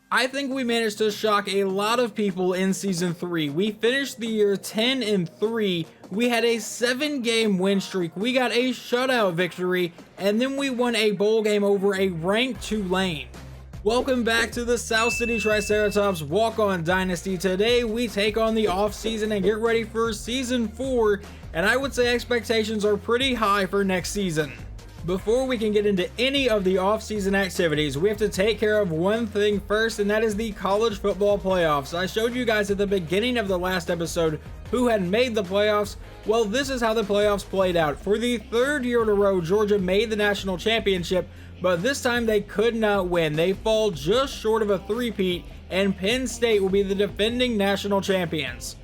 I think we managed to shock a lot of people in Season 3. We finished the year 10-3, we had a 7-game win streak, we got a shutout victory, and then we won a bowl game over a ranked Tulane. Welcome back to the South City Triceratops Walk-On Dynasty. Today we take on the off-season and get ready for Season 4, and I would say expectations are pretty high for next season. Before we can get into any of the off-season activities, we have to take care of one thing first, and that is the college football playoffs. I showed you guys at the beginning of the last episode who had made the playoffs. Well, this is how the playoffs played out. For the third year in a row, Georgia made the national championship, but this time they could not win. They fall just short of a three-peat, and Penn State will be the defending national champions.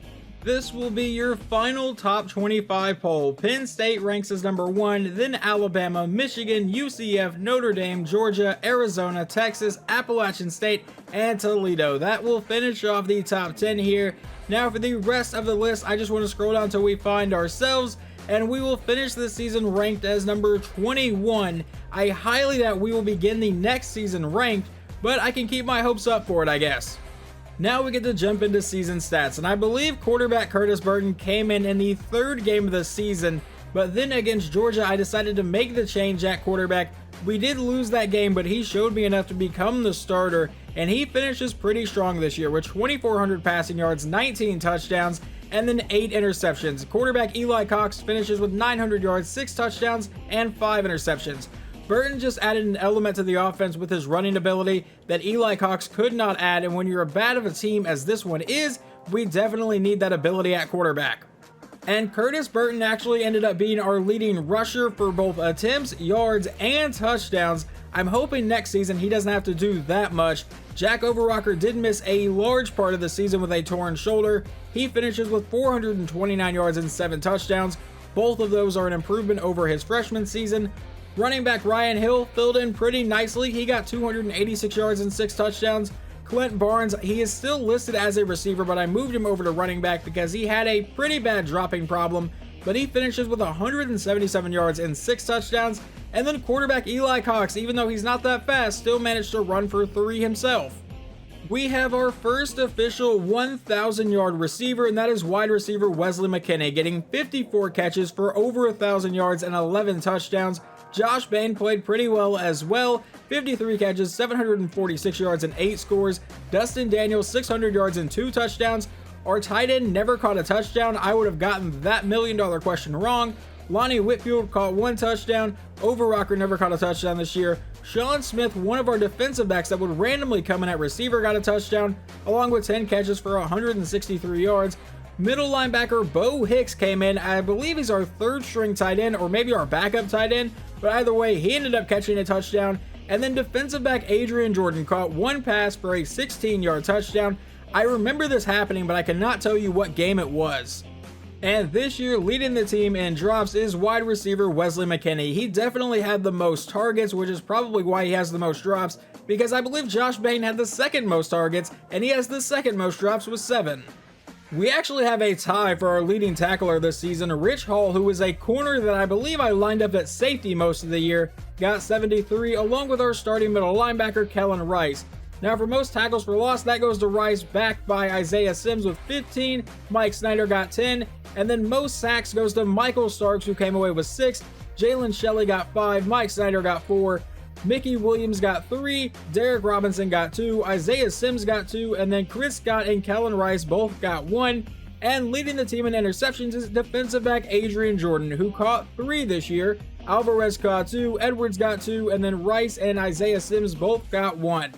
This will be your final top 25 poll. Penn State ranks as number 1, then Alabama, Michigan, UCF, Notre Dame, Georgia, Arizona, Texas, Appalachian State, and Toledo. That will finish off the top 10 here. Now for the rest of the list, I just want to scroll down until we find ourselves, and we will finish this season ranked as number 21. I highly doubt we will begin the next season ranked, but I can keep my hopes up for it, I guess. Now we get to jump into season stats, and I believe quarterback Curtis Burton came in the third game of the season, but then against Georgia I decided to make the change at quarterback. We did lose that game, but he showed me enough to become the starter, and he finishes pretty strong this year with 2,400 passing yards, 19 touchdowns, and then 8 interceptions. Quarterback Eli Cox finishes with 900 yards, 6 touchdowns, and 5 interceptions. Burton just added an element to the offense with his running ability that Eli Cox could not add, and when you're as bad of a team as this one is, we definitely need that ability at quarterback. And Curtis Burton actually ended up being our leading rusher for both attempts, yards, and touchdowns. I'm hoping next season he doesn't have to do that much. Jack Overrocker did miss a large part of the season with a torn shoulder. He finishes with 429 yards and 7 touchdowns. Both of those are an improvement over his freshman season. Running back Ryan Hill filled in pretty nicely. He got 286 yards and 6 touchdowns. Clint Barnes, he is still listed as a receiver, but I moved him over to running back because he had a pretty bad dropping problem, but he finishes with 177 yards and 6 touchdowns. And then quarterback Eli Cox, even though he's not that fast, still managed to run for 3 himself. We have our first official 1,000-yard receiver, and that is wide receiver Wesley McKinney, getting 54 catches for over 1,000 yards and 11 touchdowns. Josh Bain played pretty well as well, 53 catches, 746 yards, and 8 scores. Dustin Daniels, 600 yards and 2 touchdowns. Our tight end never caught a touchdown. I would have gotten that million-dollar question wrong. Lonnie Whitfield caught 1 touchdown. Overrocker never caught a touchdown this year. Sean Smith, one of our defensive backs that would randomly come in at receiver, got a touchdown, along with 10 catches for 163 yards. Middle linebacker Bo Hicks came in. I believe he's our third string tight end, or maybe our backup tight end, but either way, he ended up catching a touchdown. And then defensive back Adrian Jordan caught 1 pass for a 16-yard touchdown. I remember this happening, but I cannot tell you what game it was. And this year, leading the team in drops is wide receiver Wesley McKinney. He definitely had the most targets, which is probably why he has the most drops, because I believe Josh Bain had the second most targets, and he has the second most drops with 7. We actually have a tie for our leading tackler this season. Rich Hall, who is a corner that I believe I lined up at safety most of the year, got 73, along with our starting middle linebacker Kellen Rice. Now for most tackles for loss, that goes to Rice, backed by Isaiah Sims with 15, Mike Snyder got 10, and then most sacks goes to Michael Starks, who came away with 6, Jalen Shelley got 5, Mike Snyder got 4, Mickey Williams got 3, Derek Robinson got 2, Isaiah Sims got 2, and then Chris Scott and Kellen Rice both got 1. And leading the team in interceptions is defensive back Adrian Jordan, who caught 3 this year. Alvarez caught 2, Edwards got 2, and then Rice and Isaiah Sims both got 1.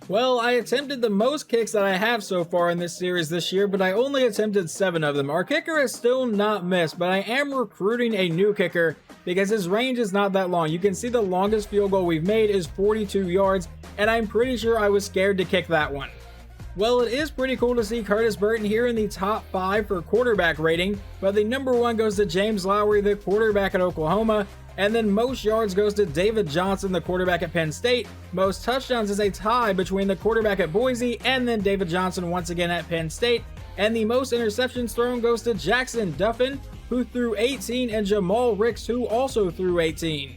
Well, I attempted the most kicks that I have so far in this series this year, but I only attempted 7 of them. Our kicker has still not missed, but I am recruiting a new kicker because his range is not that long. You can see the longest field goal we've made is 42 yards, and I'm pretty sure I was scared to kick that one. Well, it is pretty cool to see Curtis Burton here in the top 5 for quarterback rating, but the number 1 goes to James Lowry, the quarterback at Oklahoma, and then most yards goes to David Johnson, the quarterback at Penn State. Most touchdowns is a tie between the quarterback at Boise and then David Johnson once again at Penn State. And the most interceptions thrown goes to Jackson Duffin, who threw 18, and Jamal Ricks, who also threw 18.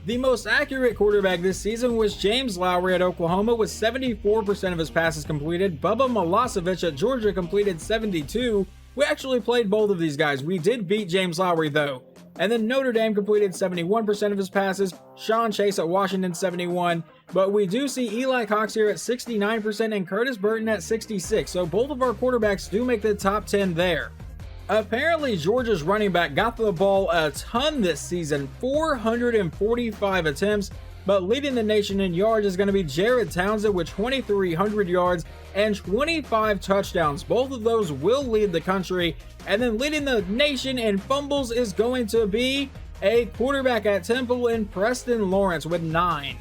The most accurate quarterback this season was James Lowry at Oklahoma with 74% of his passes completed. Bubba Milosevic at Georgia completed 72. We actually played both of these guys. We did beat James Lowry though. And then Notre Dame completed 71% of his passes. Sean Chase at Washington 71. But we do see Eli Cox here at 69% and Curtis Burton at 66. So both of our quarterbacks do make the top 10 there. Apparently, Georgia's running back got the ball a ton this season, 445 attempts, but leading the nation in yards is going to be Jared Townsend with 2,300 yards and 25 touchdowns. Both of those will lead the country, and then leading the nation in fumbles is going to be a quarterback at Temple in Preston Lawrence with 9.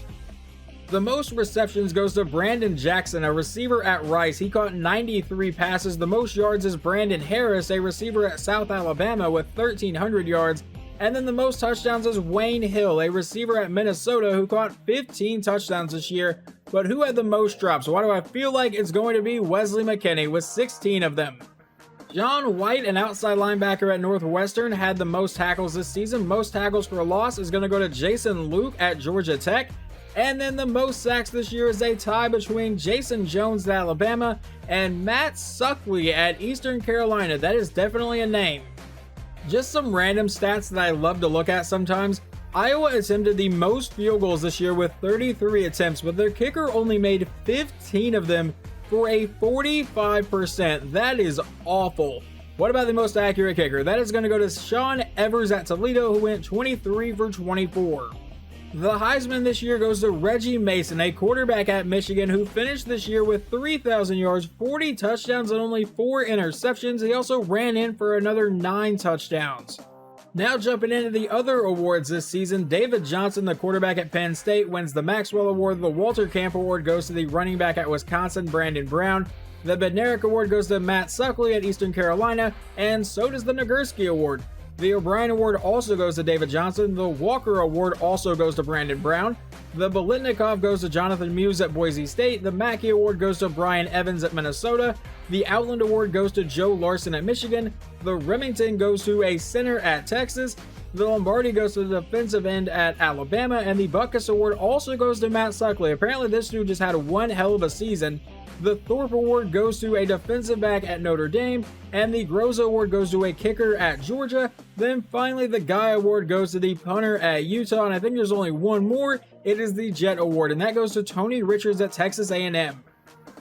The most receptions goes to Brandon Jackson, a receiver at Rice. He caught 93 passes. The most yards is Brandon Harris, a receiver at South Alabama with 1,300 yards. And then the most touchdowns is Wayne Hill, a receiver at Minnesota who caught 15 touchdowns this year. But who had the most drops? Why do I feel like it's going to be Wesley McKinney with 16 of them? John White, an outside linebacker at Northwestern, had the most tackles this season. Most tackles for a loss is going to go to Jason Luke at Georgia Tech. And then the most sacks this year is a tie between Jason Jones at Alabama and Matt Suckley at Eastern Carolina. That is definitely a name. Just some random stats that I love to look at sometimes. Iowa attempted the most field goals this year with 33 attempts, but their kicker only made 15 of them for a 45%. That is awful. What about the most accurate kicker? That is going to go to Sean Evers at Toledo, who went 23 for 24. The Heisman this year goes to Reggie Mason, a quarterback at Michigan who finished this year with 3,000 yards, 40 touchdowns, and only 4 interceptions. He also ran in for another 9 touchdowns. Now jumping into the other awards this season, David Johnson, the quarterback at Penn State, wins the Maxwell Award. The Walter Camp Award goes to the running back at Wisconsin, Brandon Brown. The Bednarik Award goes to Matt Suckley at Eastern Carolina, and so does the Nagurski Award. The O'Brien Award also goes to David Johnson. The Walker Award also goes to Brandon Brown. The Bolitnikov goes to Jonathan Muse at Boise State. The Mackey Award goes to Brian Evans at Minnesota. The Outland Award goes to Joe Larson at Michigan. The Remington goes to a center at Texas. The Lombardi goes to the defensive end at Alabama. And the Butkus Award also goes to Matt Suckley. Apparently this dude just had one hell of a season. The Thorpe Award goes to a defensive back at Notre Dame, and the Groza Award goes to a kicker at Georgia. Then finally, the Guy Award goes to the punter at Utah, and I think there's only one more. It is the Jet Award, and that goes to Tony Richards at Texas A&M.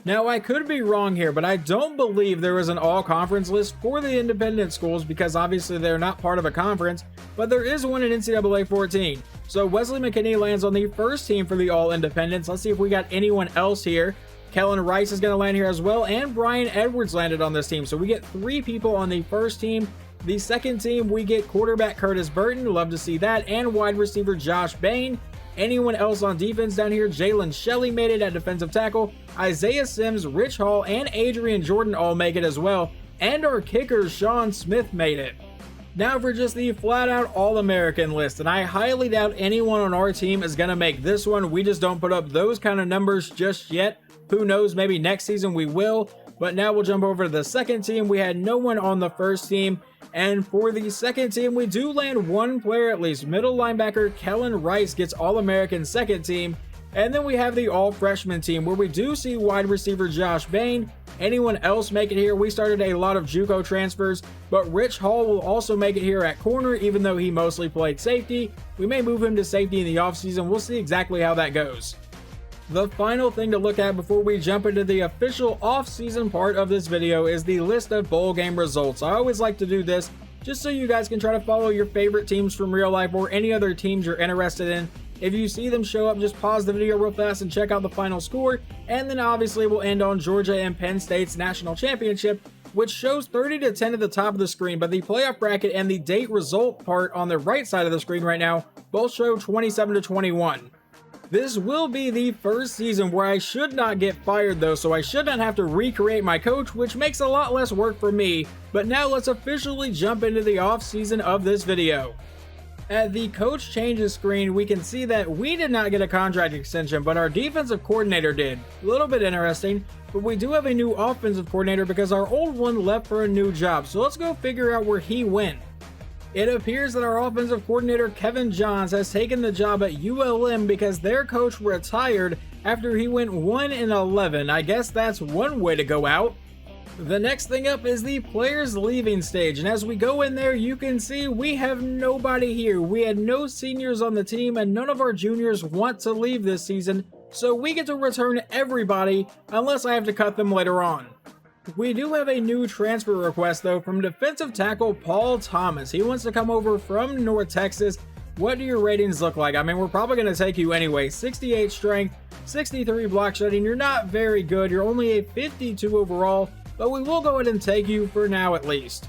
Now, I could be wrong here, but I don't believe there is an all-conference list for the independent schools because obviously they're not part of a conference, but there is one in NCAA 14. So Wesley McKinney lands on the first team for the all-independents. Let's see if we got anyone else here. Kellen Rice is going to land here as well, and Brian Edwards landed on this team. So we get 3 people on the first team. The second team, we get quarterback Curtis Burton. Love to see that. And wide receiver Josh Bain. Anyone else on defense down here? Jalen Shelley made it at defensive tackle. Isaiah Sims, Rich Hall, and Adrian Jordan all make it as well. And our kicker, Sean Smith, made it. Now for just the flat-out All-American list, and I highly doubt anyone on our team is going to make this one. We just don't put up those kind of numbers just yet. Who knows, maybe next season we will. But now we'll jump over to the second team. We had no one on the first team. And for the second team, we do land one player at least. Middle linebacker Kellen Rice gets All-American second team. And then we have the All-Freshman team where we do see wide receiver Josh Bain. Anyone else make it here? We started a lot of JUCO transfers, but Rich Hall will also make it here at corner even though he mostly played safety. We may move him to safety in the offseason. We'll see exactly how that goes. The final thing to look at before we jump into the official off-season part of this video is the list of bowl game results. I always like to do this just so you guys can try to follow your favorite teams from real life or any other teams you're interested in. If you see them show up, just pause the video real fast and check out the final score, and then obviously we'll end on Georgia and Penn State's national championship, which shows 30-10 at the top of the screen, but the playoff bracket and the date result part on the right side of the screen right now both show 27-21. This will be the first season where I should not get fired though, so I should not have to recreate my coach, which makes a lot less work for me. But now let's officially jump into the off season of this video. At the coach changes screen, we can see that we did not get a contract extension, but our defensive coordinator did. A little bit interesting, but we do have a new offensive coordinator because our old one left for a new job. So let's go figure out where he went. It appears that our offensive coordinator Kevin Johns has taken the job at ULM because their coach retired after he went 1-11. I guess that's one way to go out. The next thing up is the players leaving stage, and as we go in there, you can see we have nobody here. We had no seniors on the team, and none of our juniors want to leave this season, so we get to return everybody unless I have to cut them later on. We do have a new transfer request though from defensive tackle Paul Thomas. He wants to come over from North Texas. What do your ratings look like? I mean, we're probably going to take you anyway. 68 strength, 63 block shedding. You're not very good. You're only a 52 overall, but we will go ahead and take you for now at least.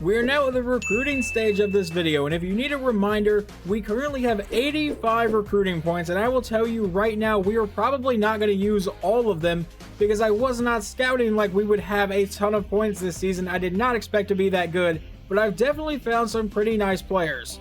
We are now at the recruiting stage of this video, and if you need a reminder, we currently have 85 recruiting points, and I will tell you right now, we are probably not going to use all of them because I was not scouting like we would have a ton of points this season. I did not expect to be that good, but I've definitely found some pretty nice players.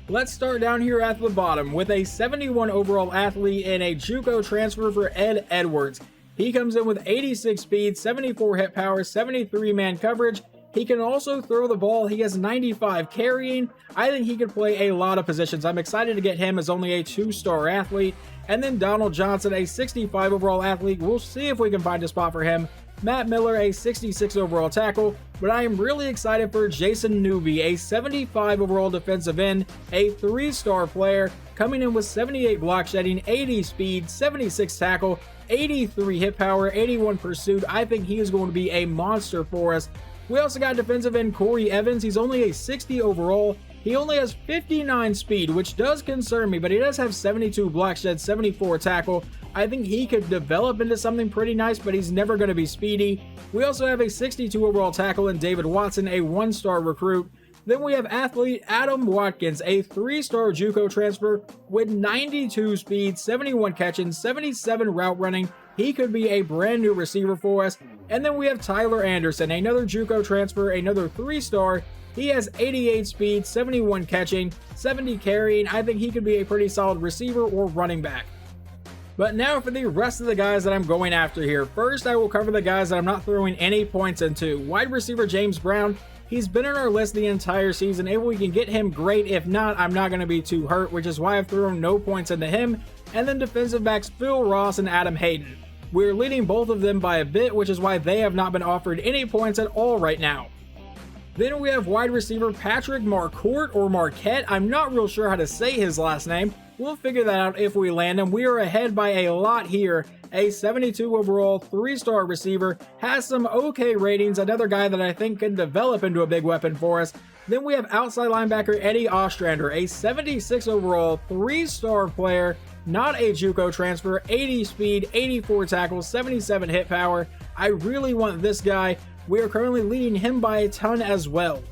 Let's start down here at the bottom with a 71 overall athlete and a JUCO transfer for Ed Edwards. He comes in with 86 speed, 74 hit power, 73 man coverage. He can also throw the ball. He has 95 carrying. I think he could play a lot of positions. I'm excited to get him as only a 2-star athlete. And then Donald Johnson, a 65 overall athlete. We'll see if we can find a spot for him. Matt Miller, a 66 overall tackle. But I am really excited for Jason Newby, a 75 overall defensive end, a 3-star player, coming in with 78 block shedding, 80 speed, 76 tackle, 83 hit power, 81 pursuit. I think he is going to be a monster for us. We also got defensive end Corey Evans. He's only a 60 overall. He only has 59 speed, which does concern me, but he does have 72 block shed, 74 tackle. I think he could develop into something pretty nice, but he's never going to be speedy. We also have a 62 overall tackle in David Watson, a 1-star recruit. Then we have athlete Adam Watkins, a 3-star JUCO transfer with 92 speed, 71 catching, 77 route running. He could be a brand new receiver for us. And then we have Tyler Anderson, another JUCO transfer, another 3-star. He has 88 speed, 71 catching, 70 carrying. I think he could be a pretty solid receiver or running back. But now for the rest of the guys that I'm going after here. First, I will cover the guys that I'm not throwing any points into. Wide receiver James Brown. He's been on our list the entire season. If we can get him, great. If not, I'm not going to be too hurt, which is why I've thrown no points into him. And then defensive backs Phil Ross and Adam Hayden. We're leading both of them by a bit, which is why they have not been offered any points at all right now. Then we have wide receiver Patrick Marquardt or Marquette. I'm not real sure how to say his last name. We'll figure that out if we land him. We are ahead by a lot here. A 72 overall, 3-star receiver, has some okay ratings, another guy that I think can develop into a big weapon for us. Then we have outside linebacker Eddie Ostrander, a 76 overall, 3-star player, not a JUCO transfer, 80 speed, 84 tackles, 77 hit power. I really want this guy. We are currently leading him by a ton as well.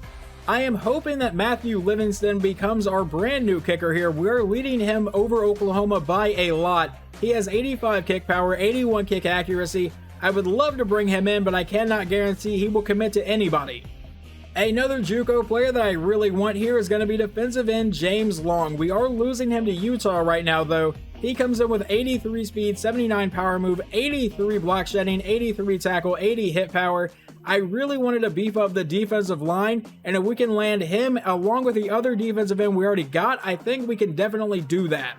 I am hoping that Matthew Livingston becomes our brand new kicker here. We're leading him over Oklahoma by a lot. He has 85 kick power, 81 kick accuracy. I would love to bring him in, but I cannot guarantee he will commit to anybody. Another JUCO player that I really want here is going to be defensive end James Long. We are losing him to Utah right now though. He comes in with 83 speed, 79 power move, 83 block shedding, 83 tackle, 80 hit power. I really wanted to beef up the defensive line, and if we can land him along with the other defensive end we already got, I think we can definitely do that.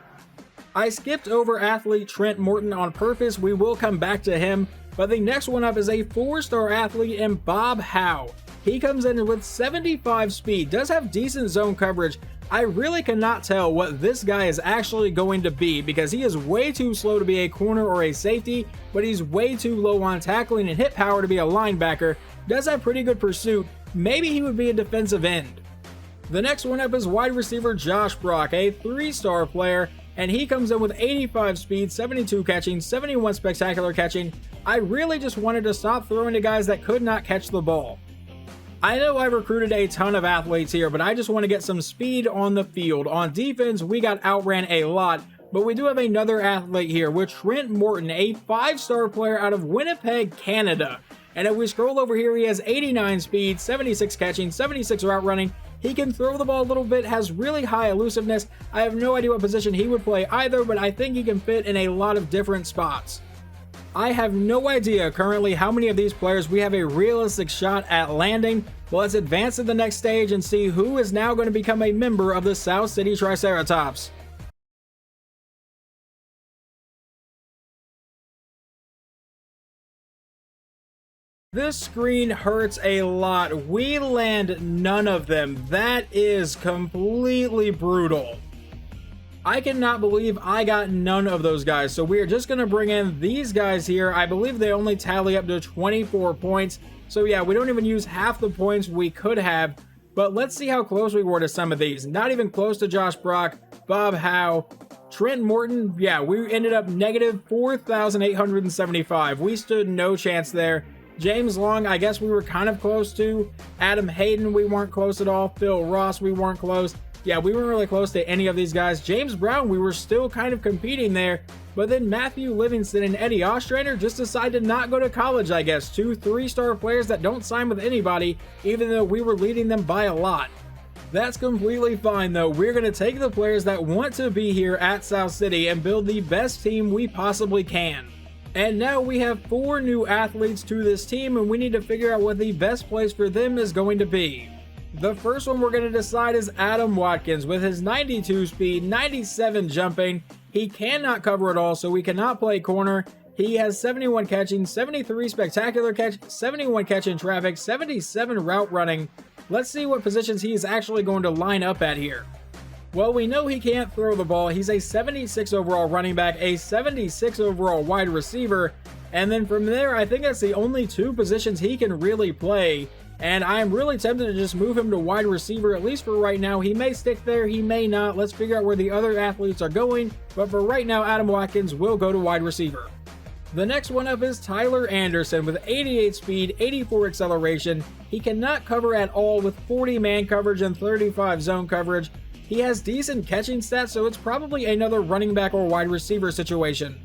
I skipped over athlete Trent Morton on purpose. We will come back to him, but the next one up is a 4-star athlete in Bob Howe. He comes in with 75 speed, does have decent zone coverage. I really cannot tell what this guy is actually going to be because he is way too slow to be a corner or a safety, but he's way too low on tackling and hit power to be a linebacker. Does have pretty good pursuit. Maybe he would be a defensive end. The next one up is wide receiver Josh Brock, a 3-star player, and he comes in with 85 speed, 72 catching, 71 spectacular catching. I really just wanted to stop throwing to guys that could not catch the ball. I know I've recruited a ton of athletes here, but I just want to get some speed on the field. On defense, we got outran a lot, but we do have another athlete here with Trent Morton, a 5-star player out of Winnipeg, Canada. And if we scroll over here, he has 89 speed, 76 catching, 76 route running. He can throw the ball a little bit, has really high elusiveness. I have no idea what position he would play either, but I think he can fit in a lot of different spots. I have no idea currently how many of these players we have a realistic shot at landing, but let's advance to the next stage and see who is now going to become a member of the South City Triceratops. This screen hurts a lot. We land none of them. That is completely brutal. I cannot believe I got none of those guys. So we are just going to bring in these guys here. I believe they only tally up to 24 points. So yeah, we don't even use half the points we could have. But let's see how close we were to some of these. Not even close to Josh Brock, Bob Howe, Trent Morton. Yeah, we ended up negative 4,875. We stood no chance there. James Long, I guess we were kind of close to. Adam Hayden, we weren't close at all. Phil Ross, we weren't close. Yeah, we weren't really close to any of these guys. James Brown, we were still kind of competing there. But then Matthew Livingston and Eddie Ostrander just decided to not go to college, I guess. 2 3-star players that don't sign with anybody, even though we were leading them by a lot. That's completely fine though. We're going to take the players that want to be here at South City and build the best team we possibly can. And now we have 4 new athletes to this team, and we need to figure out what the best place for them is going to be. The first one we're going to decide is Adam Watkins. With his 92 speed, 97 jumping, he cannot cover it all, so we cannot play corner. He has 71 catching, 73 spectacular catch, 71 catch in traffic, 77 route running. Let's see what positions he is actually going to line up at here. Well, we know he can't throw the ball. He's a 76 overall running back, a 76 overall wide receiver, and then from there, I think that's the only 2 positions he can really play. And I'm really tempted to just move him to wide receiver, at least for right now. He may stick there, he may not. Let's figure out where the other athletes are going. But for right now, Adam Watkins will go to wide receiver. The next one up is Tyler Anderson with 88 speed, 84 acceleration. He cannot cover at all with 40 man coverage and 35 zone coverage. He has decent catching stats, so it's probably another running back or wide receiver situation.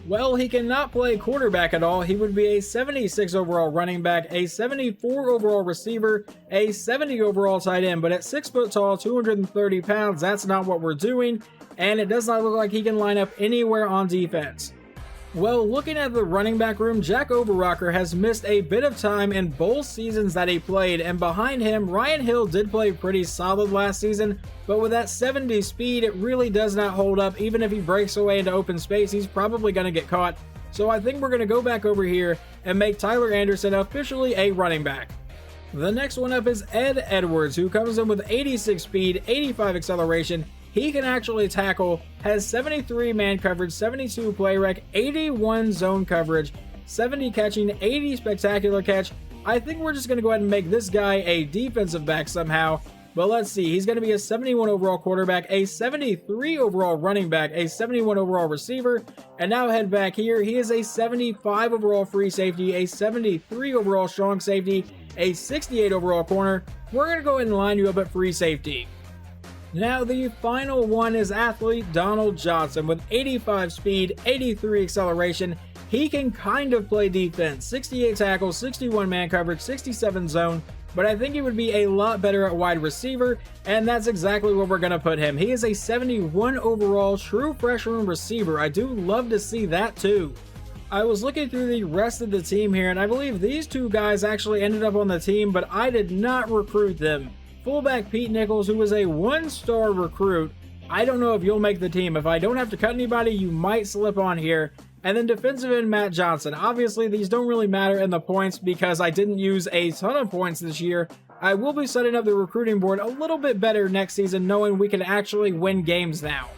Well, he cannot play quarterback at all. He would be a 76 overall running back, a 74 overall receiver, a 70 overall tight end, but at 6 foot tall, 230 pounds, that's not what we're doing, and it does not look like he can line up anywhere on defense. Well, looking at the running back room, Jack Overrocker has missed a bit of time in both seasons that he played, and behind him, Ryan Hill did play pretty solid last season, but with that 70 speed, it really does not hold up. Even if he breaks away into open space, he's probably going to get caught. So I think we're going to go back over here and make Tyler Anderson officially a running back. The next one up is Ed Edwards, who comes in with 86 speed, 85 acceleration. He can actually tackle, has 73 man coverage, 72 play rec, 81 zone coverage, 70 catching, 80 spectacular catch. I think we're just going to go ahead and make this guy a defensive back somehow. But let's see, he's going to be a 71 overall quarterback, a 73 overall running back, a 71 overall receiver, and now head back here. He is a 75 overall free safety, a 73 overall strong safety, a 68 overall corner. We're going to go ahead and line you up at free safety. Now the final one is athlete Donald Johnson with 85 speed, 83 acceleration. He can kind of play defense, 68 tackles, 61 man coverage, 67 zone, but I think he would be a lot better at wide receiver, and that's exactly where we're going to put him. He is a 71 overall true freshman receiver. I do love to see that too. I was looking through the rest of the team here, and I believe these 2 guys actually ended up on the team, but I did not recruit them. Fullback Pete Nichols, who was a 1-star recruit. I don't know if you'll make the team. If I don't have to cut anybody, you might slip on here. And then defensive end Matt Johnson. Obviously, these don't really matter in the points because I didn't use a ton of points this year. I will be setting up the recruiting board a little bit better next season, knowing we can actually win games now.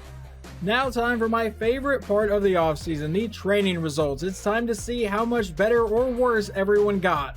Now time for my favorite part of the offseason, the training results. It's time to see how much better or worse everyone got.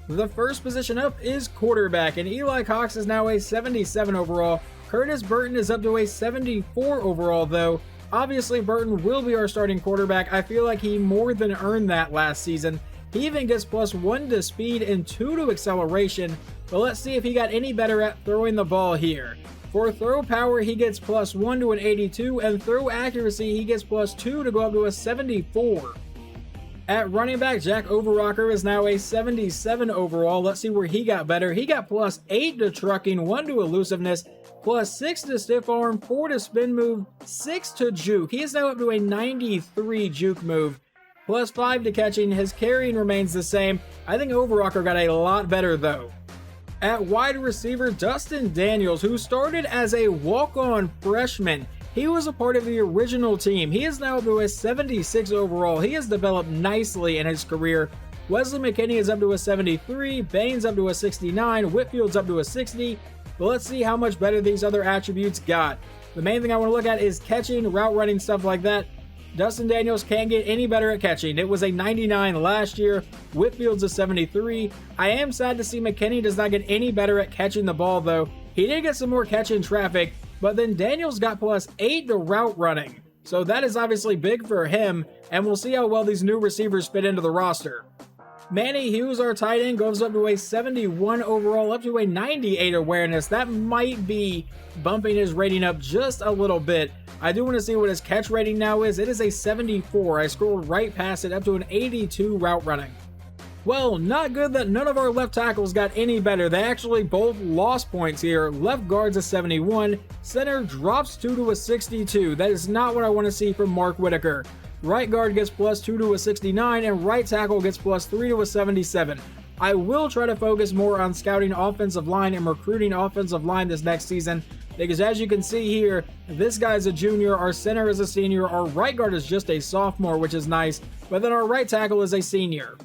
The first position up is quarterback, and Eli Cox is now a 77 overall. Curtis Burton is up to a 74 overall though. Obviously Burton will be our starting quarterback. I feel like he more than earned that last season. He even gets +1 to speed and 2 to acceleration, but let's see if he got any better at throwing the ball here. For throw power, he gets +1 to an 82, and throw accuracy, he gets +2 to go up to a 74. At running back, Jack Overrocker is now a 77 overall. Let's see where he got better. He got +8 to trucking, 1 to elusiveness, +6 to stiff arm, 4 to spin move, 6 to juke. He is now up to a 93 juke move, +5 to catching. His carrying remains the same. I think Overwalker got a lot better though. At wide receiver, Dustin Daniels, who started as a walk-on freshman. He was a part of the original team. He is now up to a 76 overall. He has developed nicely in his career. Wesley McKinney is up to a 73, Baines up to a 69, Whitfield's up to a 60. But let's see how much better these other attributes got. The main thing I want to look at is catching, route running, stuff like that. Dustin Daniels can't get any better at catching. It was a 99 last year. Whitfield's a 73. I am sad to see McKinney does not get any better at catching the ball though. He did get some more catch in traffic, but then Daniels got +8 to route running. So that is obviously big for him, and we'll see how well these new receivers fit into the roster. Manny Hughes, our tight end, goes up to a 71 overall, up to a 98 awareness. That might be bumping his rating up just a little bit. I do want to see what his catch rating now is. It is a 74. I scrolled right past it up to an 82 route running. Well, not good that none of our left tackles got any better. They actually both lost points here. Left guard's a 71. Center drops 2 to a 62. That is not what I want to see from Mark Whitaker. Right guard gets +2 to a 69, and right tackle gets +3 to a 77. I will try to focus more on scouting offensive line and recruiting offensive line this next season, because as you can see here, this guy's a junior, our center is a senior, our right guard is just a sophomore, which is nice, but then our right tackle is a senior.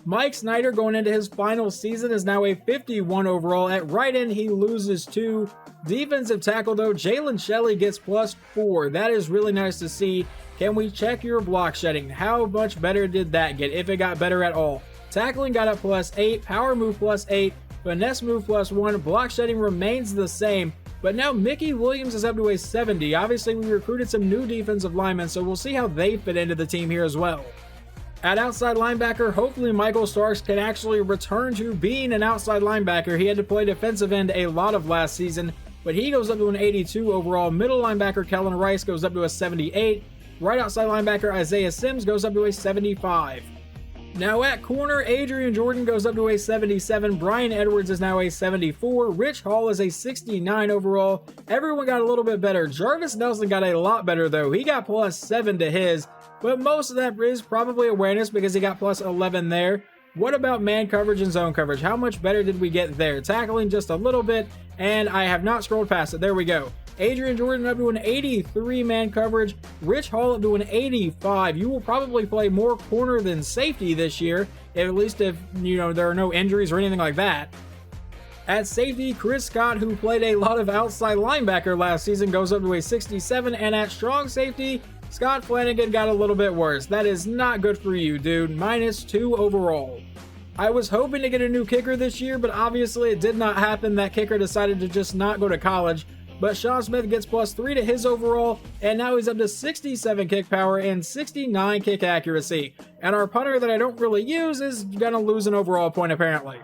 Mike Snyder, going into his final season, is now a 51 overall. At right end, he loses 2. Defensive tackle, though, Jalen Shelley gets +4. That is really nice to see. Can we check your block shedding? How much better did that get, if it got better at all? Tackling got up +8, power move +8, finesse move +1, block shedding remains the same, but now Mickey Williams is up to a 70. Obviously, we recruited some new defensive linemen, so we'll see how they fit into the team here as well. At outside linebacker, hopefully Michael Starks can actually return to being an outside linebacker. He had to play defensive end a lot of last season, but he goes up to an 82 overall. Middle linebacker Kellen Rice goes up to a 78. Right outside linebacker Isaiah Sims goes up to a 75. Now at corner, Adrian Jordan goes up to a 77. Brian Edwards is now a 74. Rich Hall is a 69 overall. Everyone got a little bit better. Jarvis Nelson got a lot better though. He got +7 to his, but most of that is probably awareness because he got +11 there. What about man coverage and zone coverage? How much better did we get there? Tackling just a little bit, and I have not scrolled past it. There we go. Adrian Jordan up to an 83 man coverage. Rich Hall up to an 85. You will probably play more corner than safety this year, at least if, there are no injuries or anything like that. At safety, Chris Scott, who played a lot of outside linebacker last season, goes up to a 67. And at strong safety, Scott Flanagan got a little bit worse. That is not good for you, dude. -2 overall. I was hoping to get a new kicker this year, but obviously it did not happen. That kicker decided to just not go to college. But Sean Smith gets +3 to his overall, and now he's up to 67 kick power and 69 kick accuracy. And our punter that I don't really use is gonna lose an overall point apparently.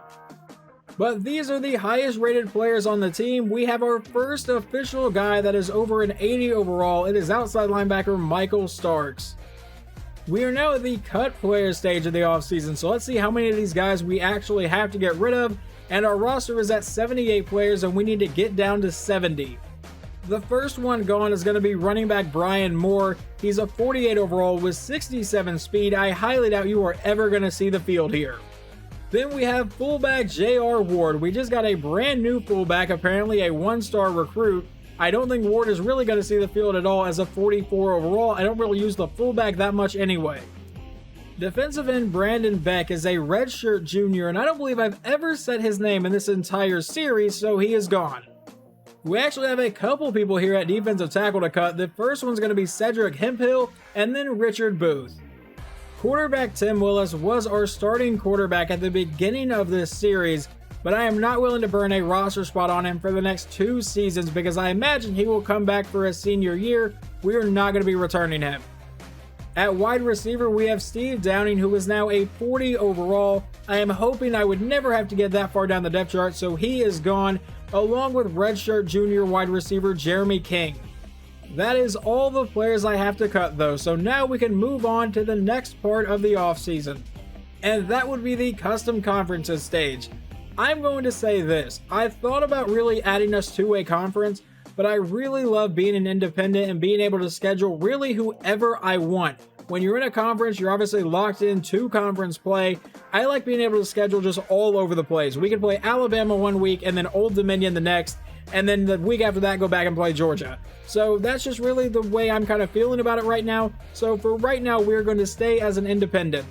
But these are the highest rated players on the team. We have our first official guy that is over an 80 overall. It is outside linebacker Michael Starks. We are now at the cut player stage of the offseason, so let's see how many of these guys we actually have to get rid of. And our roster is at 78 players, and we need to get down to 70. The first one gone is going to be running back Brian Moore. He's a 48 overall with 67 speed. I highly doubt you are ever going to see the field here. Then we have fullback J.R. Ward. We just got a brand new fullback, apparently a 1-star recruit. I don't think Ward is really going to see the field at all as a 44 overall. I don't really use the fullback that much anyway. Defensive end Brandon Beck is a redshirt junior, and I don't believe I've ever said his name in this entire series, so he is gone. We actually have a couple people here at defensive tackle to cut. The first one's going to be Cedric Hemphill, and then Richard Booth. Quarterback Tim Willis was our starting quarterback at the beginning of this series, but I am not willing to burn a roster spot on him for the next 2 seasons because I imagine he will come back for his senior year. We are not going to be returning him. At wide receiver, we have Steve Downing, who is now a 40 overall. I am hoping I would never have to get that far down the depth chart, so he is gone, along with redshirt junior wide receiver Jeremy King. That is all the players I have to cut though, so now we can move on to the next part of the offseason. And that would be the custom conferences stage. I'm going to say this, I thought about really adding us to a conference, but I really love being an independent and being able to schedule really whoever I want. when you're in a conference, you're obviously locked into conference play. I like being able to schedule just all over the place. We can play Alabama one week and then Old Dominion the next, and then the week after that go back and play Georgia. So that's just really the way I'm kind of feeling about it right now. So for right now, we're going to stay as an independent.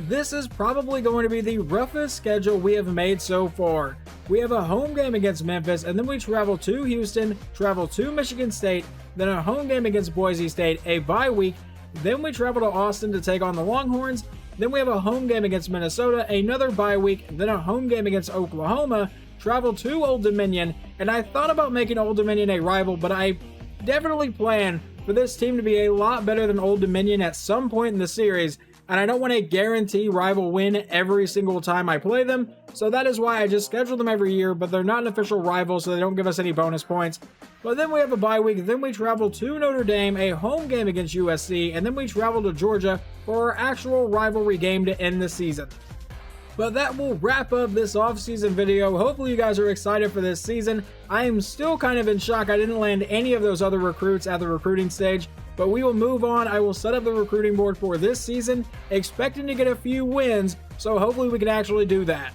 This is probably going to be the roughest schedule we have made so far. We have a home game against Memphis, and then we travel to Houston, travel to Michigan State, then a home game against Boise State, a bye week, then we travel to Austin to take on the Longhorns, then we have a home game against Minnesota, another bye week, then a home game against Oklahoma, travel to Old Dominion, and I thought about making Old Dominion a rival, but I definitely plan for this team to be a lot better than Old Dominion at some point in the series, and I don't want to guarantee rival win every single time I play them, so that is why I just schedule them every year, but they're not an official rival, so they don't give us any bonus points. But then we have a bye week, then we travel to Notre Dame, a home game against USC, and then we travel to Georgia for our actual rivalry game to end the season. But that will wrap up this off-season video. Hopefully you guys are excited for this season. I am still kind of in shock I didn't land any of those other recruits at the recruiting stage, but we will move on. I will set up the recruiting board for this season, expecting to get a few wins, so hopefully we can actually do that.